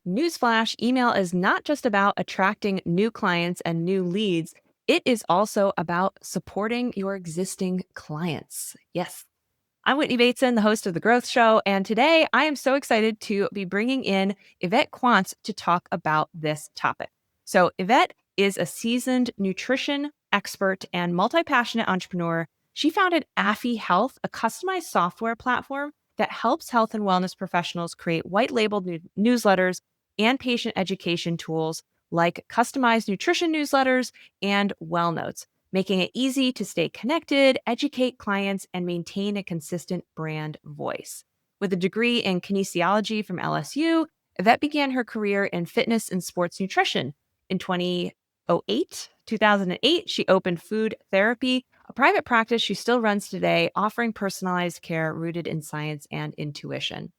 Newsflash, email is not just about attracting new clients and new leads. It is also about supporting your existing clients. Yes. I'm Whitney Bateson, the host of The Growth Show, and today I am so excited to be bringing in Yvette Quantz to talk about this topic. So Yvette is a seasoned nutrition expert and multi-passionate entrepreneur. She founded Affy Health, a customized software platform that helps health and wellness professionals create white-labeled newsletters and patient education tools like customized nutrition newsletters and Wellnotes, making it easy to stay connected, educate clients, and maintain a consistent brand voice. With a degree in kinesiology from LSU, Yvette began her career in fitness and sports nutrition. In 2008, she opened Food Therapy, a private practice she still runs today, offering personalized care rooted in science and intuition.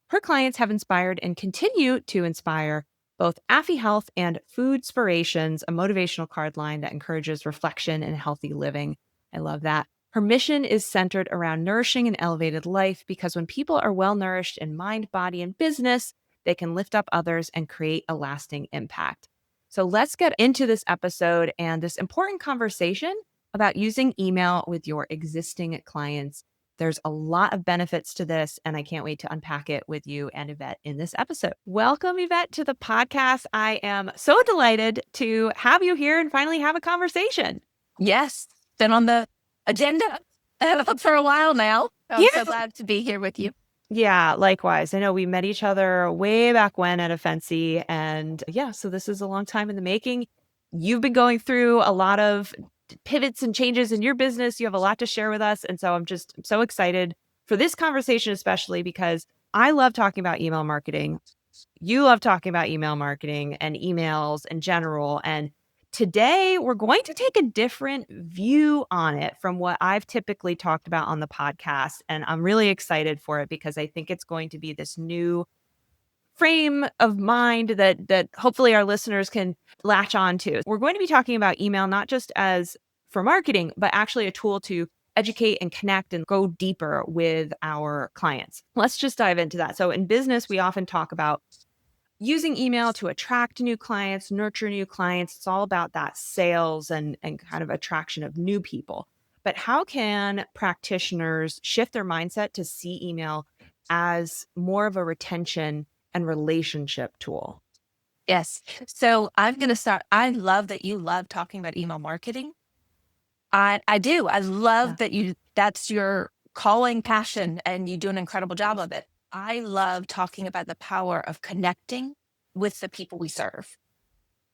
Her clients have inspired and continue to inspire both Affy Health and Foodspirations, a motivational card line that encourages reflection and healthy living. I love that. Her mission is centered around nourishing an elevated life because when people are well nourished in mind, body, and business, they can lift up others and create a lasting impact. So let's get into this episode and this important conversation about using email with your existing clients. There's a lot of benefits to this, and I can't wait to unpack it with you and Yvette in this episode. Welcome, Yvette, to the podcast. I am so delighted to have you here and finally have a conversation. Yes, been on the agenda for a while now. I'm so glad to be here with you. Yeah, likewise. I know we met each other way back when at a Fancy, and so this is a long time in the making. You've been going through a lot of pivots and changes in your business. You have a lot to share with us. And so I'm so excited for this conversation, especially because I love talking about email marketing. You love talking about email marketing and emails in general. And today we're going to take a different view on it from what I've typically talked about on the podcast. And I'm really excited for it because I think it's going to be this new frame of mind that hopefully our listeners can latch on to. We're going to be talking about email, not just as for marketing, but actually a tool to educate and connect and go deeper with our clients. Let's just dive into that. So in business, we often talk about using email to attract new clients, nurture new clients. It's all about that sales and kind of attraction of new people. But how can practitioners shift their mindset to see email as more of a retention and relationship tool? Yes. So I'm going to start. I love that you love talking about email marketing. I do. I love that that's your calling passion and you do an incredible job of it. I love talking about the power of connecting with the people we serve.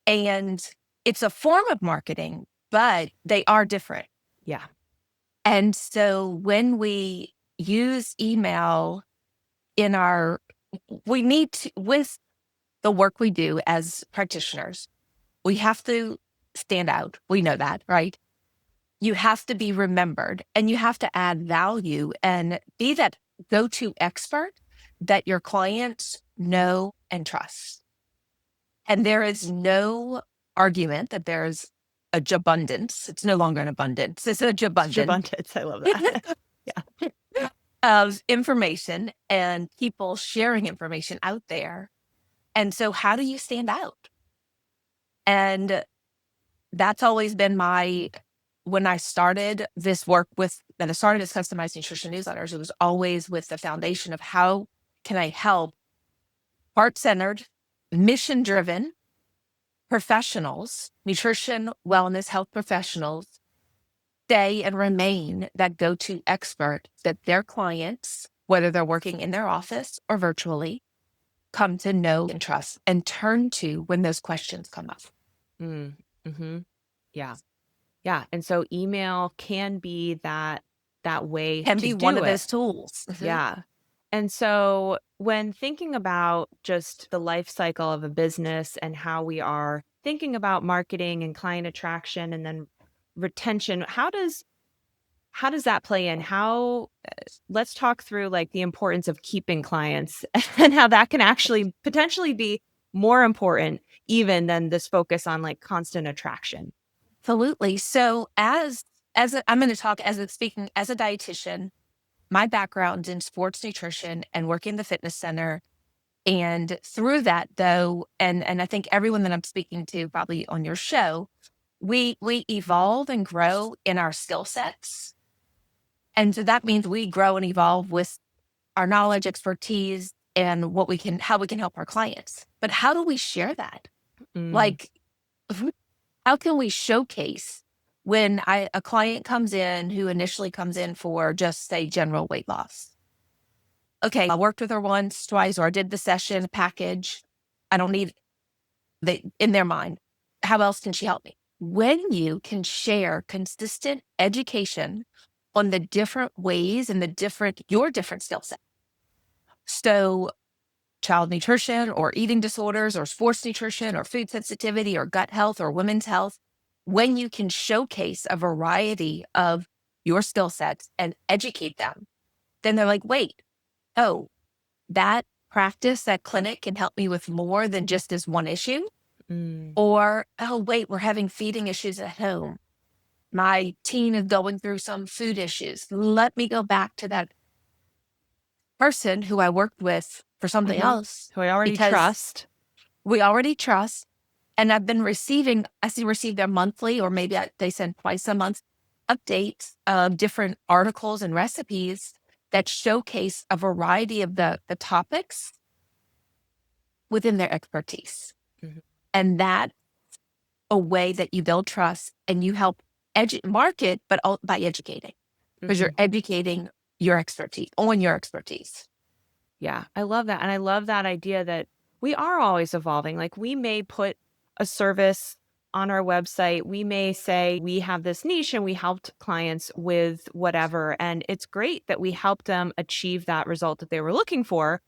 And it's a form of marketing, but they are different. Yeah. And so when we use email we need to, with the work we do as practitioners, we have to stand out. We know that, right? You have to be remembered and you have to add value and be that go-to expert that your clients know and trust. And there is no argument that there's a jabundance. It's no longer an abundance. It's a jabundance. Jabundance. I love that. Yeah. Of information and people sharing information out there. And so how do you stand out? And that's always been when I started this work that I started as customized nutrition newsletters, it was always with the foundation of how can I help heart-centered, mission-driven professionals, nutrition, wellness, health professionals, stay and remain that go-to expert that their clients, whether they're working in their office or virtually, come to know and trust and turn to when those questions come up. Mm-hmm. Yeah. Yeah. And so email can be that way Can to be do one of it. those tools. Yeah. And so when thinking about just the life cycle of a business and how we are thinking about marketing and client attraction and then retention, how does that play in? Let's talk through like the importance of keeping clients and how that can actually potentially be more important even than this focus on like constant attraction. Absolutely. So I'm going to talk speaking as a dietitian, my background in sports nutrition and working in the fitness center, And through that, though, and I think everyone that I'm speaking to probably on your show, we evolve and grow in our skill sets. And so that means we grow and evolve with our knowledge, expertise, and how we can help our clients. But how do we share that? Mm. Like, how can we showcase when a client comes in who initially comes in for just say general weight loss? Okay, I worked with her once, twice, or I did the session package. I don't need in their mind. How else can she help me? When you can share consistent education on the different ways and your different skill set. So child nutrition or eating disorders or sports nutrition or food sensitivity or gut health or women's health, when you can showcase a variety of your skill sets and educate them, then they're like, wait, oh, that practice, that clinic can help me with more than just this one issue. Mm. Or, oh, wait, we're having feeding issues at home. My teen is going through some food issues. Let me go back to that person who I worked with for something else Who I already because trust. we already trust. And I've been receive their monthly, or maybe they send twice a month updates of different articles and recipes that showcase a variety of the topics within their expertise. Mhm. And that a way that you build trust and you help market, but by educating, because you're Mhm. educating your expertise on your expertise. Yeah, I love that. And I love that idea that we are always evolving. Like we may put a service on our website. We may say we have this niche and we helped clients with whatever. And it's great that we helped them achieve that result that they were looking for.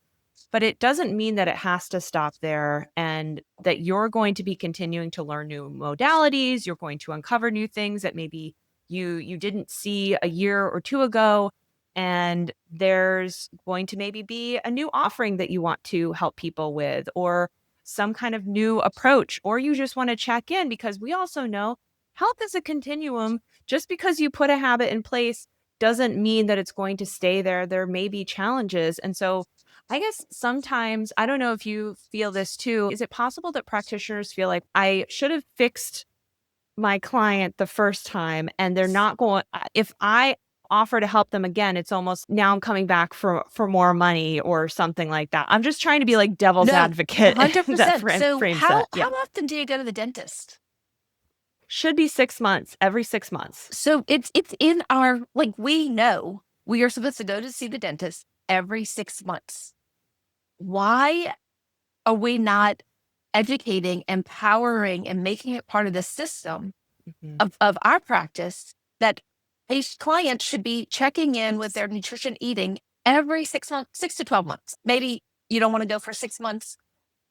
But it doesn't mean that it has to stop there and that you're going to be continuing to learn new modalities. You're going to uncover new things that maybe you didn't see a year or two ago. And there's going to maybe be a new offering that you want to help people with, or some kind of new approach, or you just want to check in because we also know health is a continuum. Just because you put a habit in place doesn't mean that it's going to stay there. There may be challenges. And so I guess sometimes, I don't know if you feel this too. Is it possible that practitioners feel like I should have fixed my client the first time and they're not going, if I offer to help them again, it's almost now I'm coming back for more money or something like that. I'm just trying to be like devil's No, advocate that 100%. So frames how that. Yeah. often do you go to the dentist? Should be 6 months, every 6 months. So it's in our, like, we know we are supposed to go to see the dentist every 6 months. Why are we not educating, empowering, and making it part of the system Mhm. of our practice that a client should be checking in with their nutrition eating every 6 months, 6 to 12 months? Maybe you don't want to go for 6 months,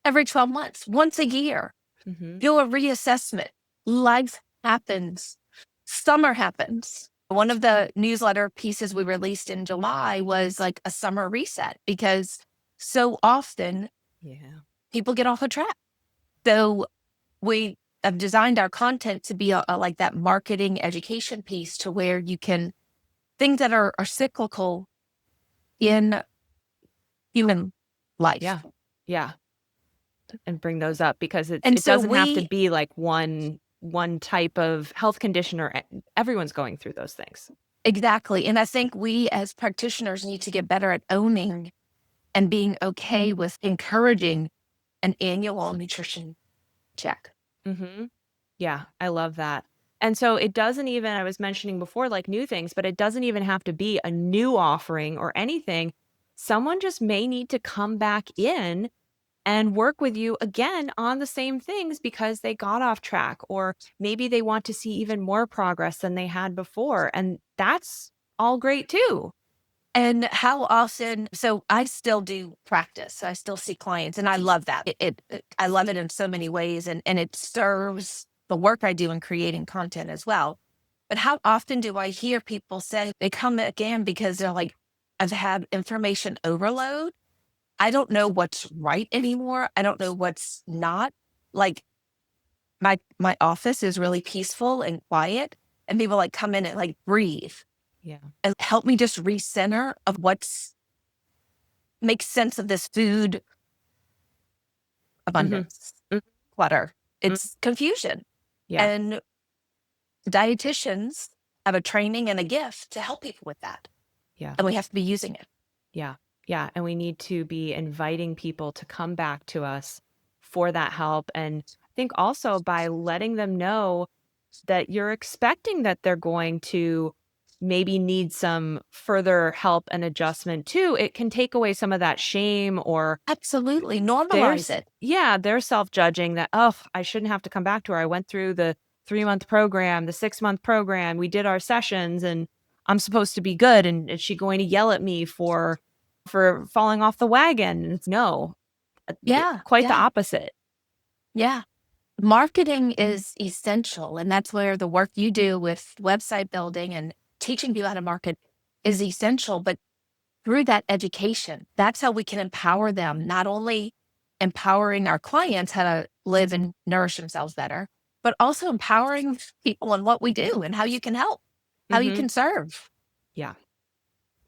every 12 months, once a year. Mhm. Do a reassessment. Life happens. Summer happens. One of the newsletter pieces we released in July was like a summer reset because so often Yeah. people get off a track. So we have designed our content to be like that marketing education piece to where you can, things that are cyclical in human life. Yeah. Yeah. And bring those up because And it so doesn't have to we, be like one type of health condition or everyone's going through those things. exactly. And I think we as practitioners need to get better at owning and being okay with encouraging an annual nutrition check. Mhm. Yeah, I love that. And so it doesn't even I was mentioning before like new things, but it doesn't even have to be a new offering or anything. Someone just may need to come back in and work with you again on the same things because they got off track, or maybe they want to see even more progress than they had before. And that's all great too. And how often, so I still do practice. I still see clients and I love that. I love it in so many ways and it serves the work I do in creating content as well. But how often do I hear people say they come again because they're like, I've had information overload. I don't know what's right anymore. I don't know what's not. Like my office is really peaceful and quiet and people like come in and like breathe Yeah. and help me just recenter of what's makes sense of this food Mhm. abundance, Mhm. clutter. Mhm. It's confusion. Yeah. And dietitians have a training and a gift to help people with that. Yeah. And we have to be using it. Yeah. Yeah. And we need to be inviting people to come back to us for that help. And I think also by letting them know that you're expecting that they're going to maybe need some further help and adjustment too, it can take away some of that shame or Absolutely. Normalize there's it. yeah, they're self-judging that, "Oh, I shouldn't have to come back to her. I went through the 3-month program, the 6-month program. We did our sessions and I'm supposed to be good and is she going to yell at me for falling off the wagon?" And it's no, Yeah. quite the Yeah. opposite. Yeah. Marketing is essential. And that's where the work you do with website building and teaching people how to market is essential. But through that education, that's how we can empower them, not only empowering our clients how to live and nourish themselves better, but also empowering people in what we do and how you can help, how you Mhm. can serve. Yeah.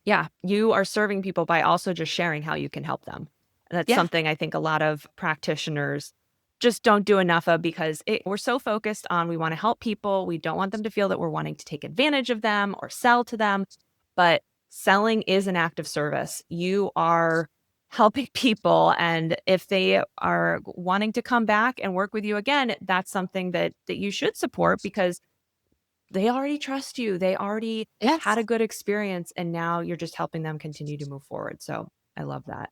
Yeah, you are serving people by also just sharing how you can help them. And that's Yeah. something I think a lot of practitioners just don't do enough of because we're so focused on we want to help people. We don't want them to feel that we're wanting to take advantage of them or sell to them. But selling is an act of service. You are helping people. And if they are wanting to come back and work with you again, that's something that you should support because they already trust you. They already had Yes. a good experience, and now you're just helping them continue to move forward. So I love that.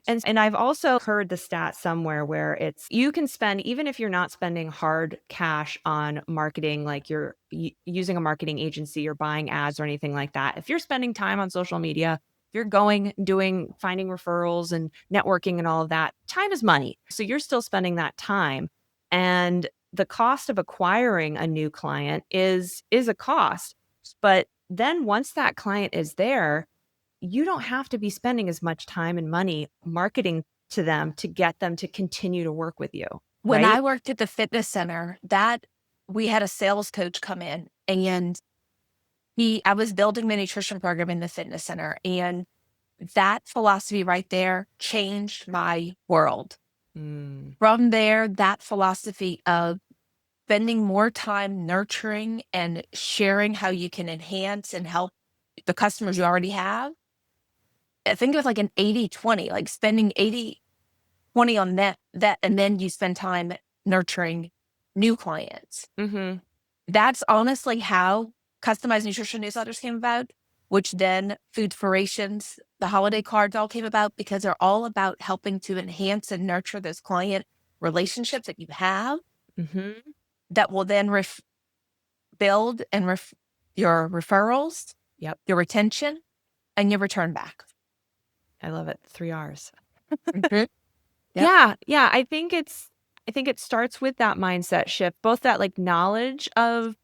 And I've also heard the stat somewhere where it's you can spend even if you're not spending hard cash on marketing, like you're using a marketing agency or buying ads or anything like that. If you're spending time on social media, if you're going, doing, finding referrals and networking and all of that, time is money. So you're still spending that time. And the cost of acquiring a new client is a cost. But then once that client is there, you don't have to be spending as much time and money marketing to them to get them to continue to work with you, When right? I worked at the fitness center, that we had a sales coach come in and I was building the nutrition program in the fitness center. And that philosophy right there changed my world. Mm, From there, that philosophy of spending more time nurturing and sharing how you can enhance and help the customers you already have. I think it was like an 80-20, like spending 80-20 on that, and then you spend time nurturing new clients. mhm. That's honestly how customized nutrition newsletters came about, which then Foodspirations, the holiday cards all came about because they're all about helping to enhance and nurture those client relationships that you have Mhm. that will then build and your referrals, Yep. your retention, and your return back. I love it. 3 R's. Mhm. Yep. Yeah, yeah, I think it starts with that mindset shift, both that, like, knowledge of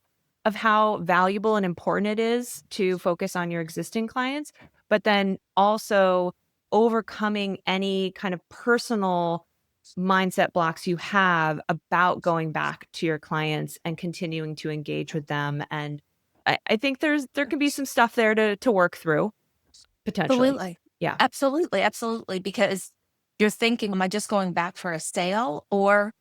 how valuable and important it is to focus on your existing clients, but then also overcoming any kind of personal mindset blocks you have about going back to your clients and continuing to engage with them. And I think there can be some stuff there to work through potentially. Absolutely. Yeah. Absolutely. Absolutely. Because you're thinking, am I just going back for a sale or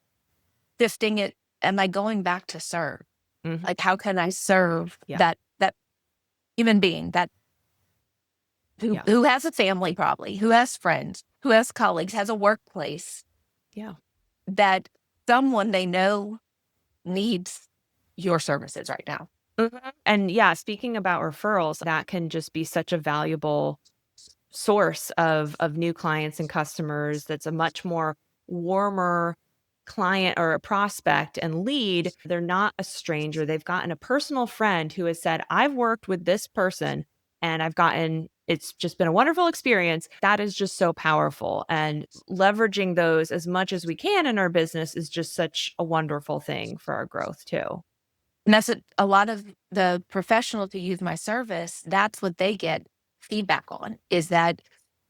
shifting it? Am I going back to serve? Mhm. Like, how can I serve Yeah. that human being that Yeah. who has a family, probably, who has friends, who has colleagues, has a workplace Yeah. that someone they know needs your services right now. Mhm. And yeah, speaking about referrals, that can just be such a valuable source of new clients and customers. That's a much more warmer client or a prospect and lead. They're not a stranger. They've gotten a personal friend who has said, I've worked with this person and it's just been a wonderful experience. That is just so powerful. And leveraging those as much as we can in our business is just such a wonderful thing for our growth too. And that's a lot of the professionals who use my service, that's what they get feedback on, is that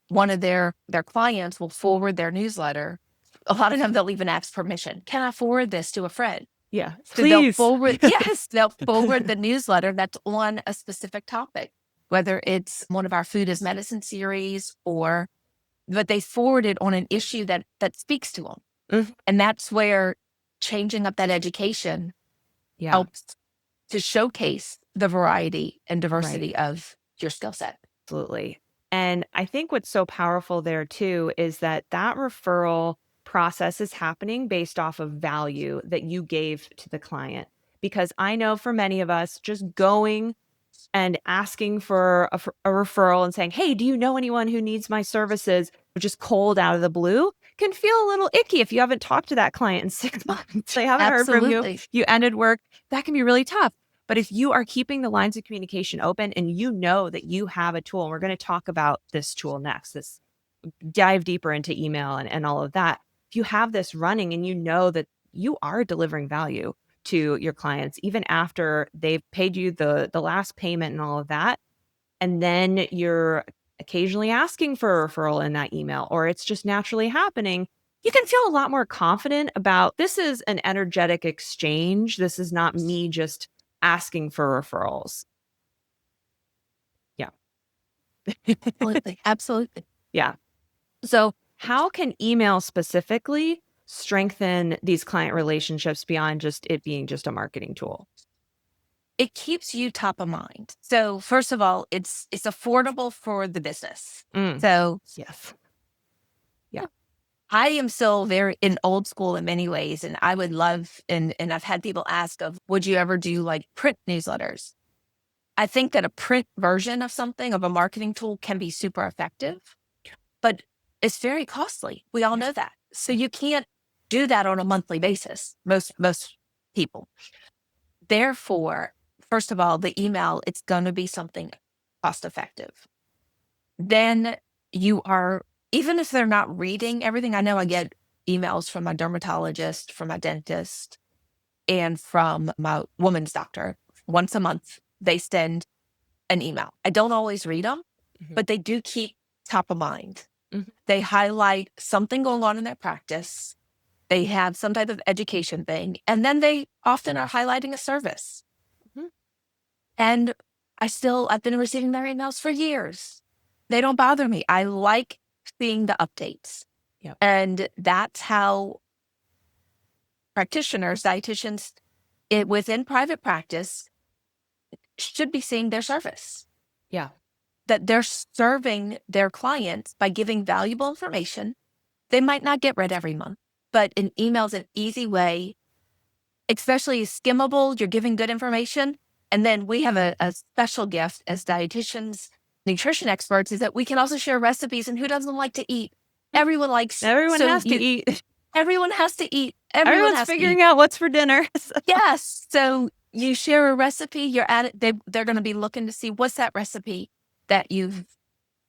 one of their clients will forward their newsletter. A lot of them, they'll even ask permission. Can I forward this to a friend? Yeah. So they'll Please. forward, yes, they'll forward the newsletter that's on a specific topic, whether it's one of our food as medicine series but they forward it on an issue that speaks to them. Mhm. And that's where changing up that education Yeah, helps to showcase the variety and right. diversity of your skill set. Absolutely. And I think what's so powerful there too is that that referral process is happening based off of value that you gave to the client. Because I know for many of us, just going and asking for a referral and saying, "Hey, do you know anyone who needs my services?" just cold out of the blue can feel a little icky if you haven't talked to that client in 6 months. They haven't heard from you. Absolutely. You ended work. That can be really tough. But if you are keeping the lines of communication open and you know that you have a tool, and we're going to talk about this tool next, this dive deeper into email and all of that. If you have this running and you know that you are delivering value to your clients, even after they've paid you the last payment and all of that, and then you're occasionally asking for a referral in that email, or it's just naturally happening, you can feel a lot more confident about this is an energetic exchange. This is not me just asking for referrals. Yeah. Absolutely. Absolutely. Yeah. So, how can email specifically strengthen these client relationships beyond just it being just a marketing tool? It keeps you top of mind. So first of all, it's affordable for the business. Mm, So yes. Yeah. I am still very in old school in many ways. And I would love, and I've had people ask of, would you ever do like print newsletters? I think that a print version of something, of a marketing tool, can be super effective, but it's very costly. We all know that. So you can't do that on a monthly basis, most people. Therefore, first of all, the email, it's going to be something cost effective. Then you are, even if they're not reading everything, I know I get emails from my dermatologist, from my dentist, and from my woman's doctor once a month. They send an email. I don't always read them, Mhm. but they do keep top of mind. Mhm. They highlight something going on in their practice. They have some type of education thing, and then they often are highlighting a service. Mhm. And I've been receiving their emails for years. They don't bother me. I like seeing the updates. Yep. And that's how practitioners, dietitians, within private practice should be seeing their service. Yeah. That they're serving their clients by giving valuable information. They might not get read every month, but an email is an easy way, especially skimmable. You're giving good information. And then we have a special gift as dietitians, nutrition experts, is that we can also share recipes. And who doesn't like to eat? Everyone likes, Everyone so has to eat. everyone has to eat. Everyone Everyone's has to eat. figuring out what's for dinner. Yes. So you share a recipe, you're at it. They're going to be looking to see what's that recipe that you've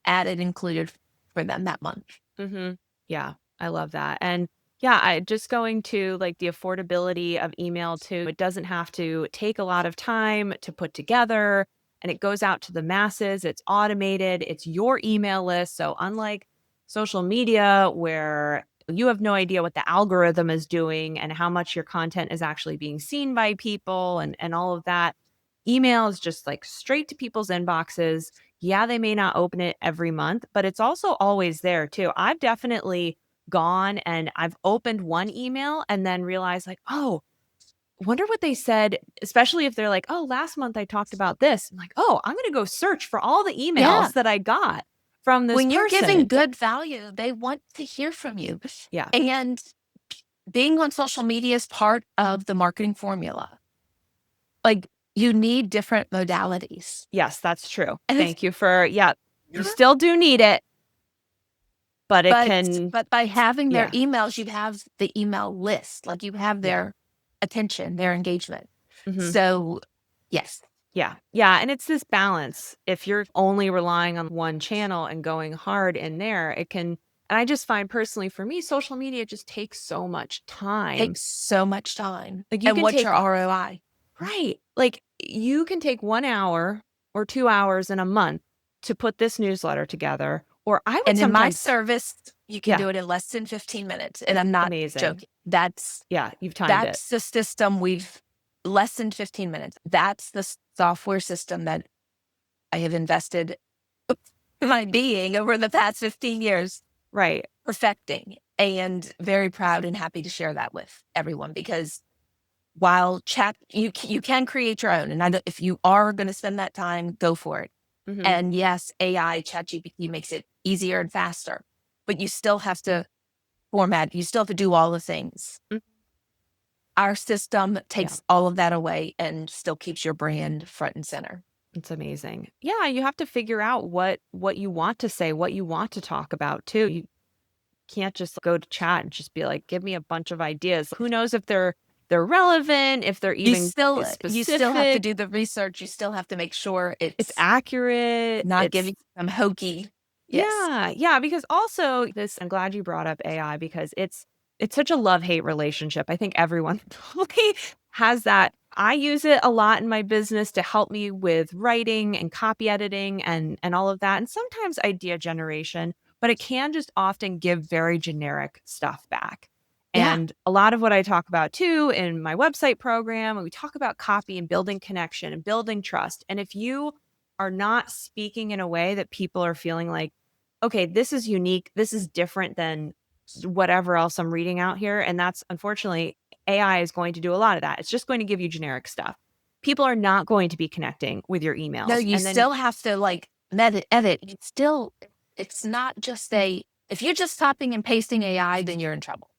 added, included for them that month. Mhm. Yeah, I love that. And yeah, I just going to like the affordability of email too. It doesn't have to take a lot of time to put together and it goes out to the masses. It's automated. It's your email list. So unlike social media where you have no idea what the algorithm is doing and how much your content is actually being seen by people and all of that, email is just like straight to people's inboxes. Yeah, they may not open it every month, but it's also always there too. I've definitely gone and I've opened one email and then realized like, oh, wonder what they said, especially if they're like, oh, last month I talked about this. I'm like, oh, I'm going to go search for all the Yeah. emails that I got from this When you're giving person. good value, they want to hear from you. Yeah. And being on social media is part of the marketing formula. Like, you need different modalities. Yes, that's true. And Thank you for, yeah, you still do need it, but it can, but by having their yeah. emails, you have the email list. Like, you have Yeah. their attention, their engagement. Mhm. So yes. Yeah. Yeah. And it's this balance. If you're only relying on one channel and going hard in there, it can. And I just find personally for me, social media just takes so much time. Takes so much time. Like you And can what's take, your ROI? right. Like you can take 1 hour or 2 hours in a month to put this newsletter together. Or I would And in my sometimes, service, you can yeah, do it in less than 15 minutes. And I'm not amazing. joking. That's Yeah. You've timed it. That's the system less than 15 minutes. That's the software system that I have invested my being over the past 15 years Right. perfecting. and very proud and happy to share that with everyone, because while chat, you can create your own. And if you are going to spend that time, go for it. Mhm. And yes, AI, ChatGPT makes it easier and faster, but you still have to format. You still have to do all the things. Mm. Our system Yeah. takes all of that away and still keeps your brand front and center. It's amazing. Yeah, you have to figure out what you want to say, what you want to talk about too. You can't just go to chat and just be like, "Give me a bunch of ideas." Who knows if they're relevant, if they're even You still have to specific, do the research. You still have to make sure it's it's accurate, not it's giving them hokey. Yes. yeah, yeah, because also this I'm glad you brought up AI because it's such a love-hate relationship. I think everyone probably has that. I use it a lot in my business to help me with writing and copy editing and all of that, and sometimes idea generation, but it can just often give very generic stuff back. Yeah. And a lot of what I talk about too in my website program, we talk about copy and building connection and building trust. And if you are not speaking in a way that people are feeling like, okay, this is unique, this is different than whatever else I'm reading out here. And that's unfortunately, AI is going to do a lot of that. It's just going to give you generic stuff. People are not going to be connecting with your No, emails. you And then, still have to like edit. It's not just if you're just copying and pasting AI, then you're in trouble.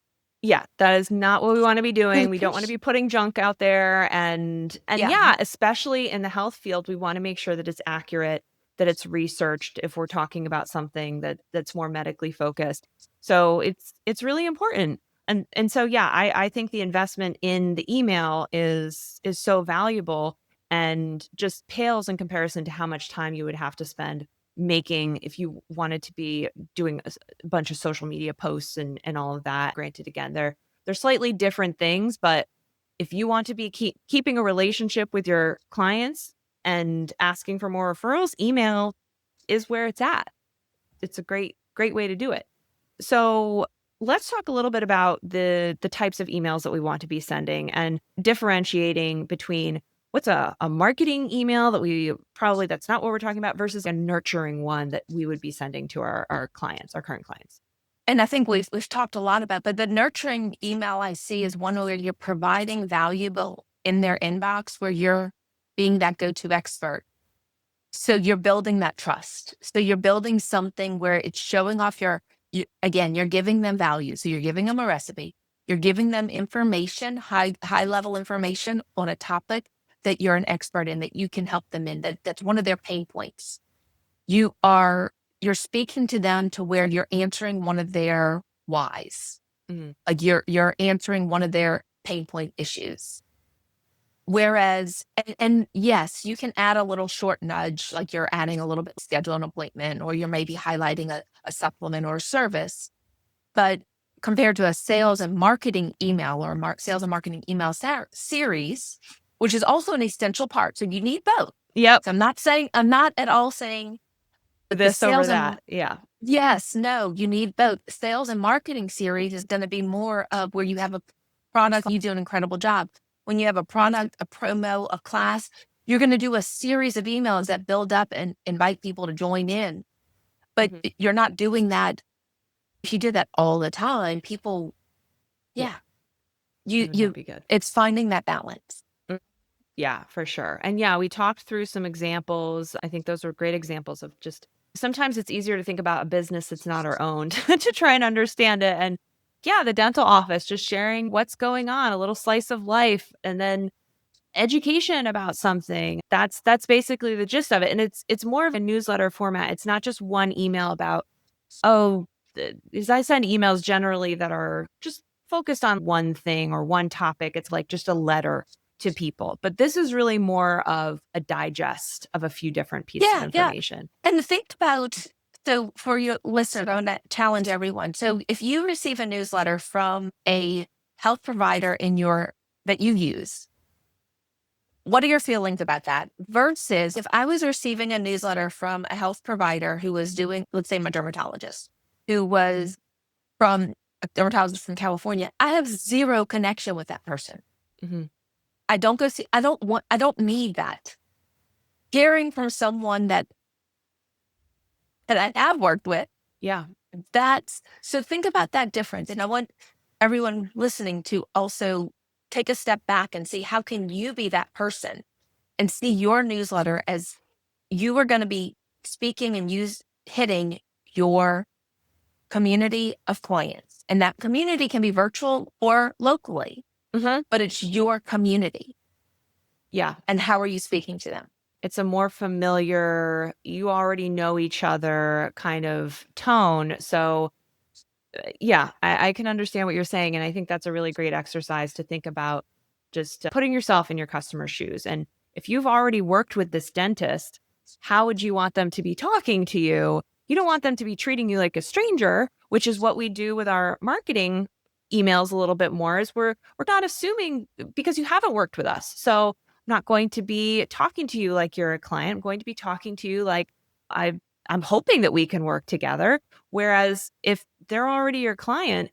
yeah, that is not what we want to be doing. We don't want to be putting junk out there. And Yeah. yeah, especially in the health field, we want to make sure that it's accurate, that it's researched if we're talking about something that's more medically focused. So it's really important. And so yeah, I think the investment in the email is so valuable and just pales in comparison to how much time you would have to spend making if you wanted to be doing a bunch of social media posts and all of that. Granted, again, they're slightly different things, but if you want to be keeping a relationship with your clients and asking for more referrals, email is where it's at. It's a great way to do it. So let's talk a little bit about the types of emails that we want to be sending and differentiating between what's a marketing email that we probably that's not what we're talking about versus a nurturing one that we would be sending to our clients, our current clients. And I think we've talked a lot about, but the nurturing email I see is one where you're providing valuable in their inbox, where you're being that go-to expert. So you're building that trust. So you're building something where it's showing off again, you're giving them value. So you're giving them a recipe. You're giving them information, high level information on a topic that you're an expert in, that you can help them in, that's one of their pain points. You're speaking to them to where you're answering one of their whys. Mhm. Like you're answering one of their pain point issues. Whereas, and yes, you can add a little short nudge, like you're adding a little bit, schedule an appointment, or you're maybe highlighting a supplement or a service. But compared to a sales and marketing email or sales and marketing email series, which is also an essential part. So you need both. Yep. So I'm not at all saying that the This over sales and that. Yeah. yes, no, you need both. Sales and marketing series is going to be more of where you have a product, you do an incredible job. When you have a product, a promo, a class, you're going to do a series of emails that build up and invite people to join in. But Mhm. you're not doing that. If you did that all the time, people, Yeah. yeah, It would not be good. it's finding that balance. Mm. Yeah, for sure. And yeah, we talked through some examples. I think those were great examples of just sometimes it's easier to think about a business that's not our own to try and understand it. And yeah, the dental office, just sharing what's going on, a little slice of life, and then education about something. That's basically the gist of it. And it's more of a newsletter format. It's not just one email about, oh, is I send emails generally that are just focused on one thing or one topic. It's like just a letter to people. But this is really more of a digest of a few different pieces of Yeah, yeah. information. And think about, so for your listeners, I want to challenge everyone. So if you receive a newsletter from a health provider that you use, what are your feelings about that? Versus if I was receiving a newsletter from a health provider who was doing, let's say, my dermatologist, who was from a dermatologist from California, I have zero connection with that person. Mhm. I don't go see, I don't need that. Hearing from someone that I have worked with, Yeah. So think about that difference. And I want everyone listening to also take a step back and see how can you be that person and see your newsletter as you are going to be speaking and hitting your community of clients. And that community can be virtual or locally, but it's your community. Yeah. And how are you speaking to them? It's a more familiar, you already know each other kind of tone. So yeah, I can understand what you're saying. And I think that's a really great exercise to think about, just putting yourself in your customer's shoes. And if you've already worked with this dentist, how would you want them to be talking to you? You don't want them to be treating you like a stranger, which is what we do with our marketing emails a little bit more, is we're not assuming, because you haven't worked with us. So I'm not going to be talking to you like you're a client. I'm going to be talking to you like I I'm hoping that we can work together. Whereas if they're already your client,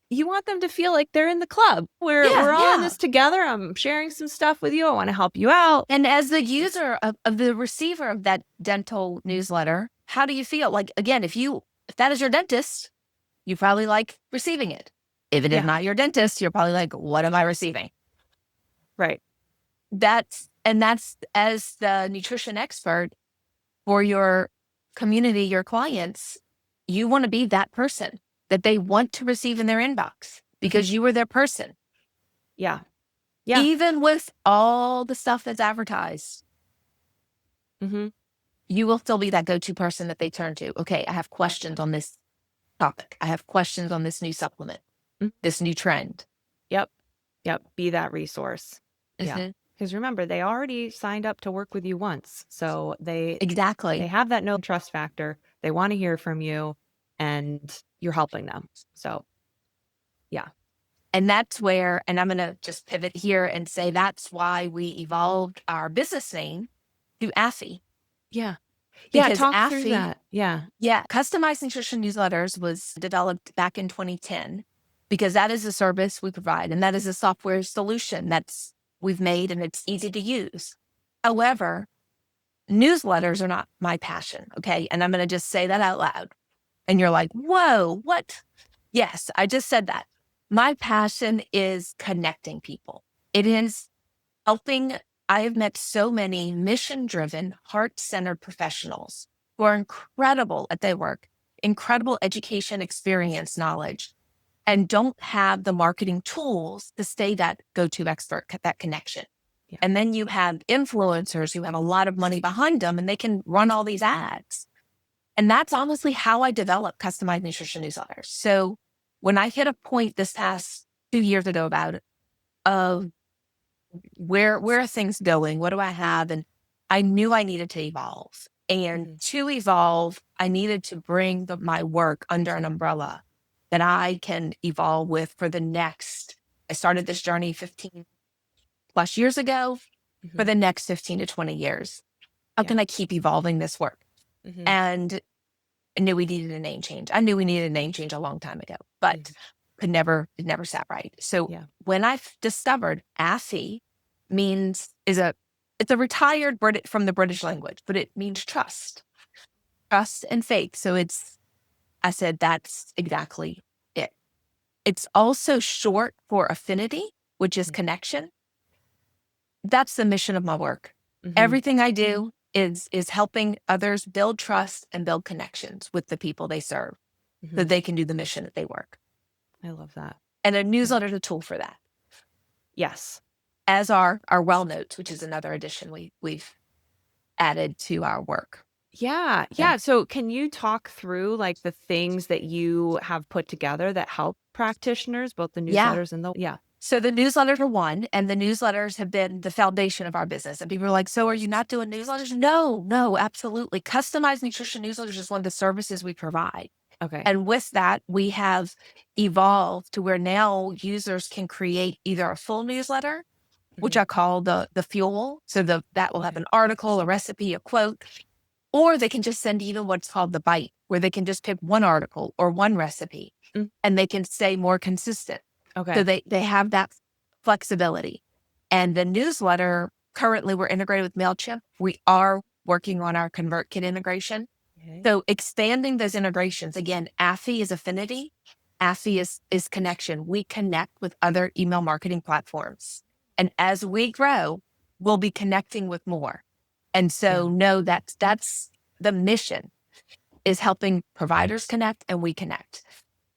you want them to feel like they're in the club. We're all in this together. I'm sharing some stuff with you. I want to help you out. And as the user of the receiver of that dental newsletter, how do you feel? Like, again, if that is your dentist, you probably like receiving it. If it is not your dentist, you're probably like, what am I receiving? Right. That's as the nutrition expert for your community, your clients, you want to be that person that they want to receive in their inbox because you were their person. Yeah. Yeah. Even with all the stuff that's advertised, you will still be that go-to person that they turn to. Okay, I have questions on this topic. I have questions on this new supplement, this new trend. Yep. Be that resource. Yeah. Because remember, they already signed up to work with you once. So they have that no trust factor. They want to hear from you and you're helping them. So yeah. And that's where, and I'm going to just pivot here and say that's why we evolved our business name to Affy. Yeah. Because talk through that. Yeah. Customized nutrition newsletters was developed back in 2010 because that is a service we provide. And that is a software solution we've made and it's easy to use. However, newsletters are not my passion. Okay. And I'm going to just say that out loud. And you're like, whoa, what? Yes, I just said that. My passion is connecting people. It is helping. I have met so many mission-driven, heart-centered professionals who are incredible at their work, incredible education, experience, knowledge, and don't have the marketing tools to stay that go-to expert, that connection. Yeah. And then you have influencers who have a lot of money behind them and they can run all these ads. And that's honestly how I develop customized nutrition newsletters. So when I hit a point this past 2 years ago about it, of where are things going? What do I have? And I knew I needed to evolve. And to evolve, I needed to bring my work under an umbrella that I can evolve with for the next. I started this journey 15 plus years ago for the next 15 to 20 years. How can I keep evolving this work? And I knew we needed a name change. I knew we needed a name change a long time ago, but it never sat right. So when I discovered Affy it's a retired from the British language, but it means trust and faith. So I said, that's exactly it. It's also short for affinity, which is connection. That's the mission of my work. Everything I do is helping others build trust and build connections with the people they serve so that they can do the mission that they work. I love that. And a newsletter is a tool for that. Yes. As our Wellnotes, which is another addition we've added to our work. Yeah. So can you talk through like the things that you have put together that help practitioners, both the newsletters and So the newsletters are one, and the newsletters have been the foundation of our business. And people are like, so are you not doing newsletters? No, absolutely. Customized nutrition newsletters is one of the services we provide. Okay. And with that, we have evolved to where now users can create either a full newsletter, which I call the fuel. So that will have an article, a recipe, a quote, or they can just send even what's called the bite, where they can just pick one article or one recipe and they can stay more consistent. Okay. So they have that flexibility. And the newsletter, currently we're integrated with MailChimp. We are working on our ConvertKit integration. Okay. So expanding those integrations, again, Affy is affinity. Affy is connection. We connect with other email marketing platforms. And as we grow, we'll be connecting with more. And so Yeah. know that's the mission, is helping providers connect and we connect.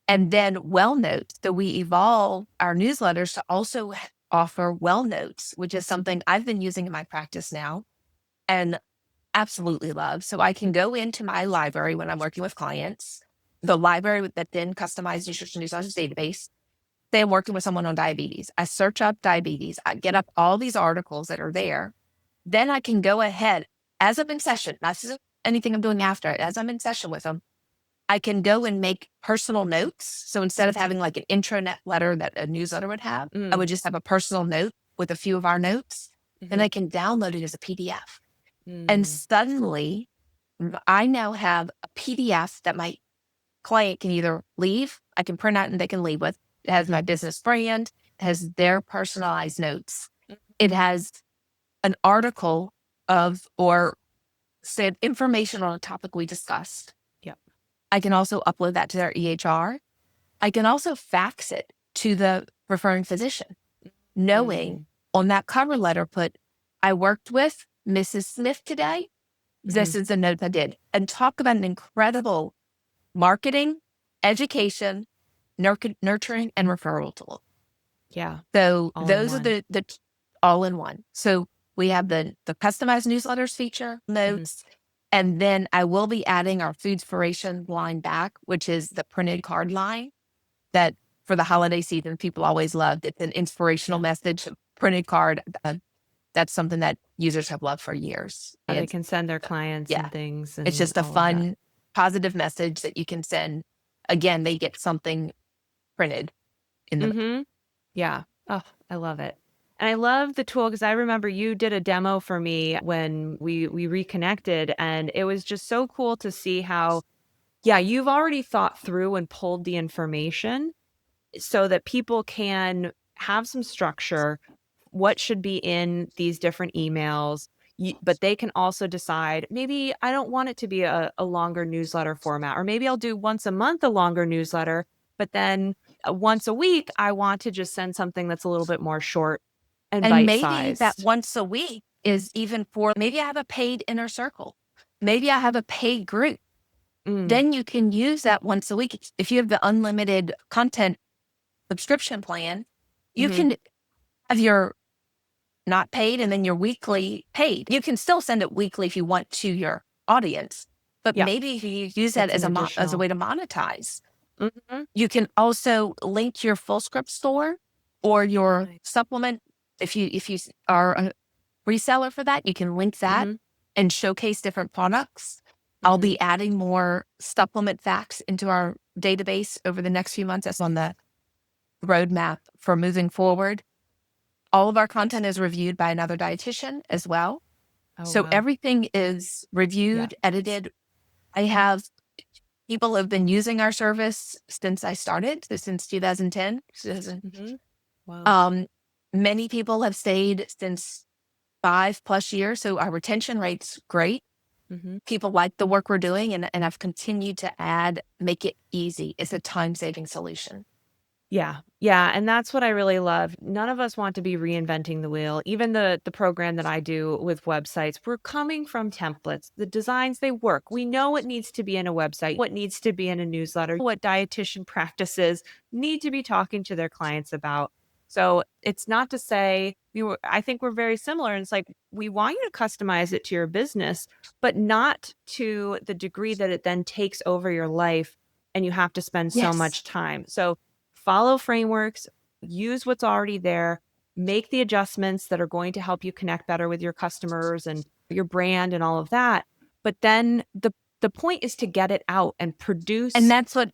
And then Wellnotes. So we evolve our newsletters to also offer Wellnotes, which is something I've been using in my practice now and absolutely love. So I can go into my library when I'm working with clients, the library that then customized nutrition newsletters database. Say I'm working with someone on diabetes. I search up diabetes. I get up all these articles that are there. Then I can go ahead as I'm in session, not anything I'm doing after it, as I'm in session with them. I can go and make personal notes. So instead of having like an intranet letter that a newsletter would have, I would just have a personal note with a few of our notes. Then I can download it as a PDF. And suddenly I now have a PDF that my client can either leave, I can print out and they can leave with. It has my business brand, it has their personalized notes. It has an article of or said information on a topic we discussed. Yep. I can also upload that to their EHR. I can also fax it to the referring physician, knowing on that cover letter, put, I worked with Mrs. Smith today. This is the note I did. And talk about an incredible marketing, education, nurturing, and referral tool. Yeah. So All in those are one. the all in one. So we have the customized newsletters feature, notes, and then I will be adding our Foodspiration line back, which is the printed card line that for the holiday season, people always loved. It's an inspirational message, printed card. That's something that users have loved for years. They And can send their clients yeah, and things it's and just a all of that. fun, positive message that you can send. Again, they get something printed in the Yeah. Oh, I love it. And I love the tool because I remember you did a demo for me when we reconnected, and it was just so cool to see how, yeah, you've already thought through and pulled the information so that people can have some structure, what should be in these different emails. But they can also decide, maybe I don't want it to be a longer newsletter format, or maybe I'll do once a month a longer newsletter, but then once a week, I want to just send something that's a little bit more short and And bite maybe that sized. once a week is even for, maybe I have a paid inner circle. Maybe I have a paid group. Mm, Then you can use that once a week. If you have the unlimited content subscription plan, you hmm can have your not paid and then your weekly paid. You can still send it weekly if you want to your audience, but Yeah, maybe if you use that it's as an as a additional. way to monetize, hmm you can also link your full script store or your Nice. supplement. If you are a reseller for that, you can link that hmm and showcase different products. I'll hmm be adding more supplement facts into our database over the next few months. That's on the roadmap for moving forward. All of our content is reviewed by another dietitian as well. Oh, So wow. everything is Yeah. reviewed, edited. I have people who have been using our service since I started, so since 2010. hmm Wow. Um, many people have stayed since 5+ years. So our retention rate's great. hmm People like the work we're doing, and I've continued to add, make it easy. It's a time-saving solution. Yeah. Yeah, and that's what I really love. None of us want to be reinventing the wheel. Even the program that I do with websites, we're coming from templates. The designs, they work. We know what needs to be in a website, what needs to be in a newsletter, what dietitian practices need to be talking to their clients about. So it's not to say I think we're very similar. And it's like we want you to customize it to your business, but not to the degree that it then takes over your life and you have to spend so Yes. much time. So follow frameworks, use what's already there, make the adjustments that are going to help you connect better with your customers and your brand and all of that. But then the point is to get it out and And produce. that's what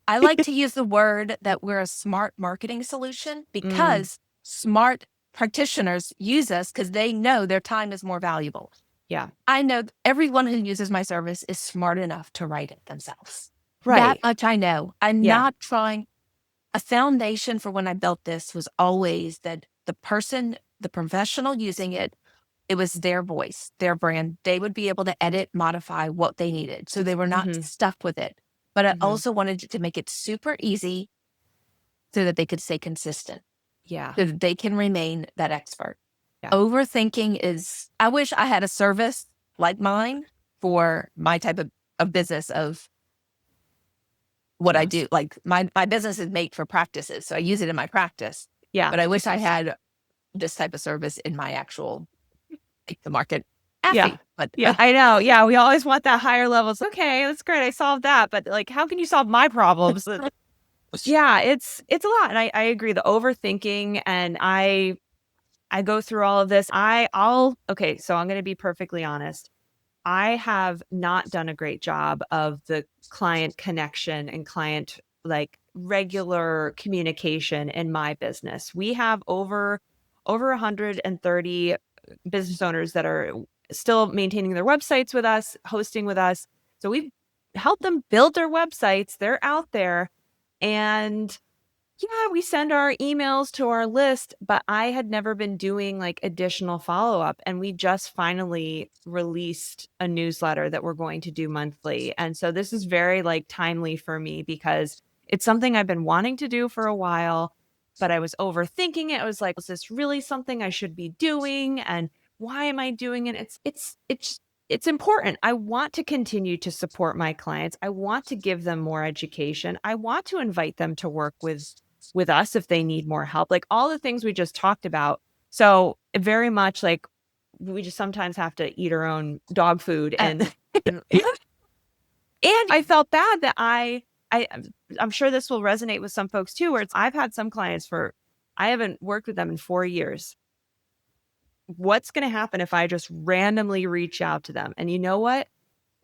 I like to use, the word that we're a smart marketing solution, Mm, because smart practitioners use us because they know their time is more valuable. yeah. I know everyone who uses my service is smart enough to write it themselves. That Right. much I know. I'm Yeah. not trying. A foundation for when I built this was always that the person, the professional using it, it was their voice, their brand. They would be able to edit, modify what they needed. So they were not Mm-hmm. stuck with it. But I Mm-hmm. also wanted to make it super easy so that they could stay consistent, Yeah. so that they can remain that expert. Yeah. Overthinking is, I wish I had a service like mine for my type of business of what I Yes. do. Like my business is made for practices. So I use it in my practice, Yeah. but I wish I had this type of service in my actual, like the market Yeah. Affy. But Yeah. I know. Yeah. We always want that higher levels. Okay, that's great. I solved that. But like, how can you solve my problems? Yeah, it's a lot. And I agree. The overthinking, and I go through all of this. Okay, so I'm gonna be perfectly honest. I have not done a great job of the client connection and client like regular communication in my business. We have over 130 business owners that are still maintaining their websites with us, hosting with us. So we've helped them build their websites. They're out there, and yeah, we send our emails to our list, but I had never been doing like additional follow up. And we just finally released a newsletter that we're going to do monthly. And so this is very like timely for me because it's something I've been wanting to do for a while, but I was overthinking it. I was like, is this really something I should be doing? And why am I doing it? It's important. I want to continue to support my clients. I want to give them more education. I want to invite them to work with us if they need more help, like all the things we just talked about. So very much like we just sometimes have to eat our own dog food, and I felt bad that I I'm sure this will resonate with some folks too, where I've had some clients for I haven't worked with them in 4 years. What's going to happen if I just randomly reach out to them? And you know what?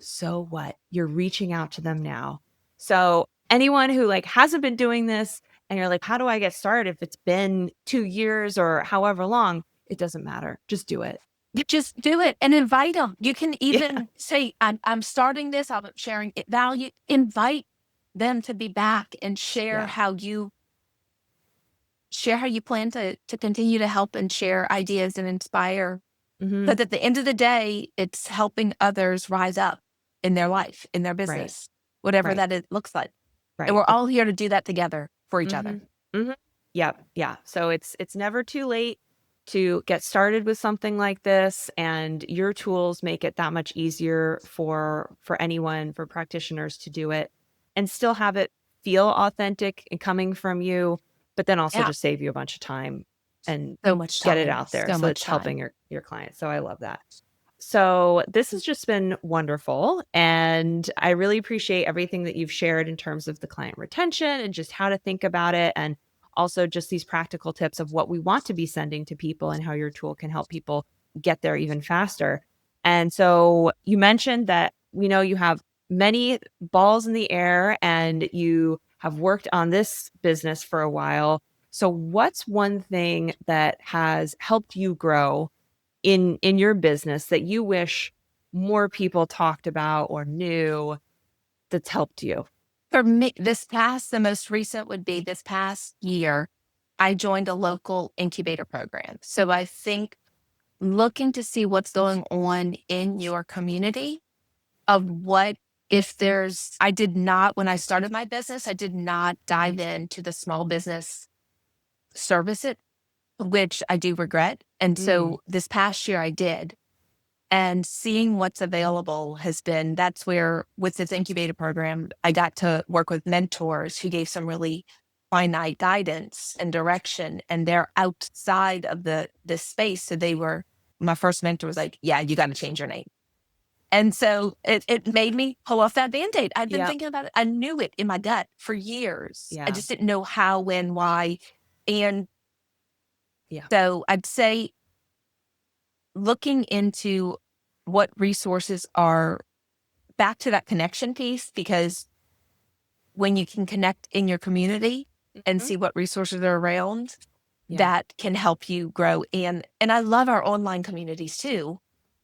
So what? You're reaching out to them now. So anyone who like hasn't been doing this and you're like, how do I get started? If it's been 2 years or however long, it doesn't matter. Just do it. just do it and invite them. You can Yeah. even say, I'm starting this, I'm sharing it value. Invite them to be back and Yeah. share how you plan to continue to help and share ideas and inspire. Mm-hmm. But at the end of the day, it's helping others rise up in their life, in their Right. business, whatever Right. that it looks like. And Right. we're all here to do that together for each Mm-hmm. other. Mm-hmm. Yep. Yeah. So it's never too late to get started with something like this, and your tools make it that much easier for anyone, for practitioners to do it and still have it feel authentic and coming from you, but then also Yeah. just save you a bunch of time and So much get it time. out there So so much it's helping time. your clients. So I love that. So this has just been wonderful. And I really appreciate everything that you've shared in terms of the client retention and just how to think about it. And also just these practical tips of what we want to be sending to people and how your tool can help people get there even faster. And so you mentioned that we know you have many balls in the air and you have worked on this business for a while. So what's one thing that has helped you grow in your business that you wish more people talked about or knew that's helped you? For me, the most recent would be this past year, I joined a local incubator program. So I think looking to see what's going on in your community of what, if there's, I did not, when I started my business, I did not dive into the small business service it, which I do regret. And Mm, so this past year I did. And seeing what's available has been, that's where with this incubator program, I got to work with mentors who gave some really finite guidance and direction. And they're outside of the space. So my first mentor was like, yeah, you got to change your name. And so it made me pull off that Band-Aid. I've been yep. thinking about it. I knew it in my gut for years. I Yeah. just didn't know how, when, why. And Yeah. so I'd say looking into what resources are back to that connection piece, because when you can connect in your community and Mhm. see what resources are around, Yeah. that can help you grow. And I love our online communities too.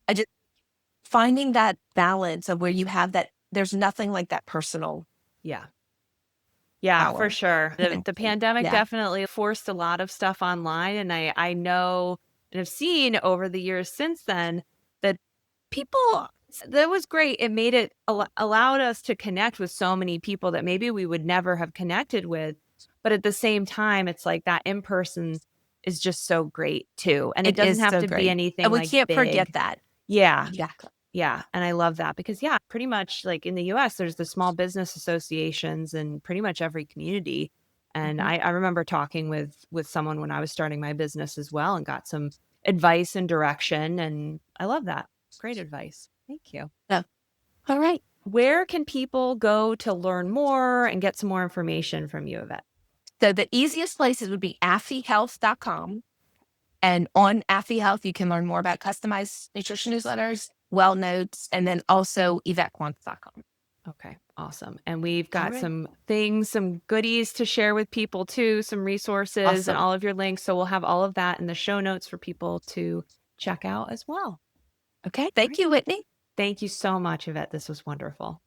I just finding that balance of where you have that, there's nothing like that personal Yeah. Yeah, for power sure. The connection. pandemic Yeah. definitely forced a lot of stuff online, and I know And I've seen over the years since then that people, that was great. It made it allowed us to connect with so many people that maybe we would never have connected with. But at the same time, it's like that in person is just so great too. And it It doesn't is have so to be great. And anything we like can't forget big. that. Yeah. Exactly. Yeah. And I love that because, yeah, pretty much like in the US, there's the small business associations in pretty much every community. And Mhm. I remember talking with someone when I was starting my business as well and got some advice and direction. And I love that. Great advice. Thank you. So, all right. Where can people go to learn more and get some more information from you, Yvette? So the easiest places would be affyhealth.com. And on Affy Health, you can learn more about customized nutrition newsletters, Wellnotes, and then also YvetteQuantz.com. Okay, awesome. And we've All got right. some things, some goodies to share with people too, some resources and Awesome. all of your links. So we'll have all of that in the show notes for people to check out as well. Okay. All Thank right. you, Whitney. Thank you so much, Yvette. This was wonderful.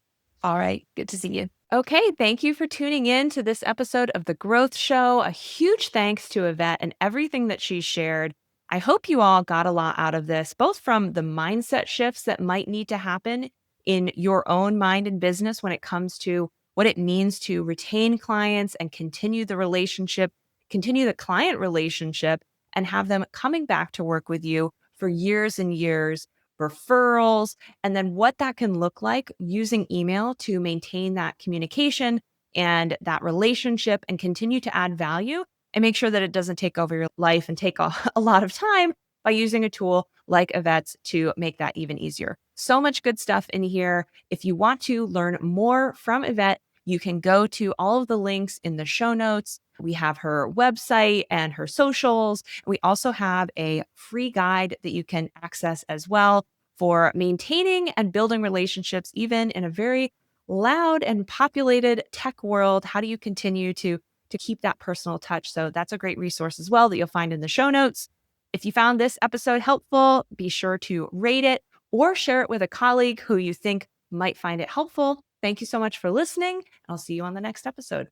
All right. Good to see you. Okay, thank you for tuning in to this episode of The Growth Show. A huge thanks to Yvette and everything that she shared. I hope you all got a lot out of this, both from the mindset shifts that might need to happen in your own mind and business when it comes to what it means to retain clients and continue the relationship, continue the client relationship, and have them coming back to work with you for years and years, referrals, and then what that can look like using email to maintain that communication and that relationship and continue to add value and make sure that it doesn't take over your life and take a lot of time by using a tool like Yvette's to make that even easier. So much good stuff in here. If you want to learn more from Yvette, you can go to all of the links in the show notes. We have her website and her socials. We also have a free guide that you can access as well for maintaining and building relationships, even in a very loud and populated tech world. How do you continue to keep that personal touch? So that's a great resource as well that you'll find in the show notes. If you found this episode helpful, be sure to rate it or share it with a colleague who you think might find it helpful. Thank you so much for listening. I'll see you on the next episode.